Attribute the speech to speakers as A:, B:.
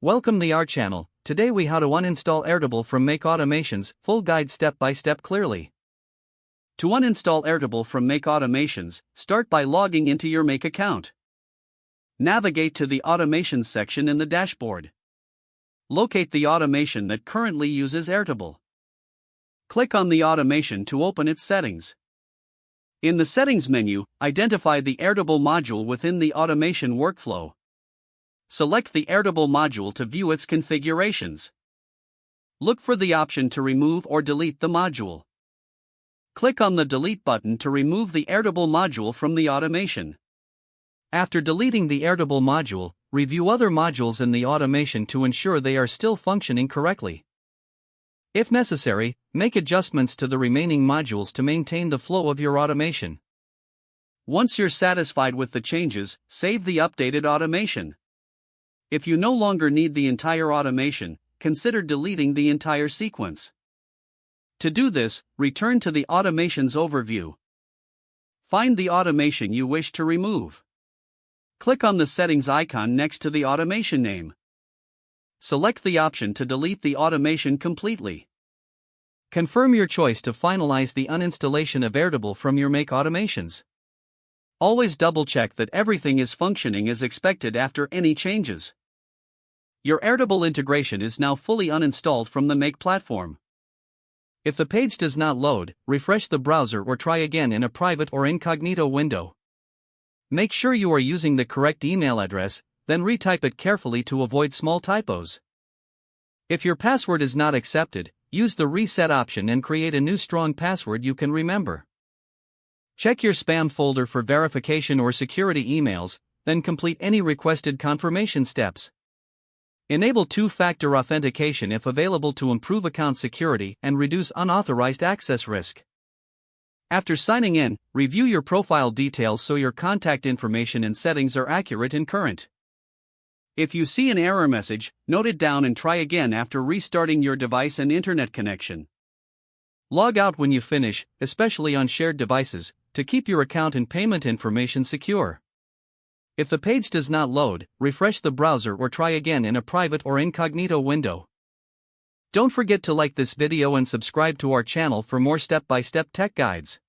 A: Welcome to our channel. Today we how to uninstall Airtable from Make Automations, full guide step by step clearly. To uninstall Airtable from Make Automations, start by logging into your Make account. Navigate to the Automations section in the dashboard. Locate the automation that currently uses Airtable. Click on the automation to open its settings. In the Settings menu, identify the Airtable module within the automation workflow. Select the Airtable module to view its configurations. Look for the option to remove or delete the module. Click on the Delete button to remove the Airtable module from the automation. After deleting the Airtable module, review other modules in the automation to ensure they are still functioning correctly. If necessary, make adjustments to the remaining modules to maintain the flow of your automation. Once you're satisfied with the changes, save the updated automation. If you no longer need the entire automation, consider deleting the entire sequence. To do this, return to the Automations overview. Find the automation you wish to remove. Click on the Settings icon next to the automation name. Select the option to delete the automation completely. Confirm your choice to finalize the uninstallation of Airtable from your Make automations. Always double-check that everything is functioning as expected after any changes. Your Airtable integration is now fully uninstalled from the Make platform. If the page does not load, refresh the browser or try again in a private or incognito window. Make sure you are using the correct email address, then retype it carefully to avoid small typos. If your password is not accepted, use the reset option and create a new strong password you can remember. Check your spam folder for verification or security emails, then complete any requested confirmation steps. Enable two-factor authentication if available to improve account security and reduce unauthorized access risk. After signing in, review your profile details so your contact information and settings are accurate and current. If you see an error message, note it down and try again after restarting your device and internet connection. Log out when you finish, especially on shared devices, to keep your account and payment information secure. If the page does not load, refresh the browser or try again in a private or incognito window. Don't forget to like this video and subscribe to our channel for more step-by-step tech guides.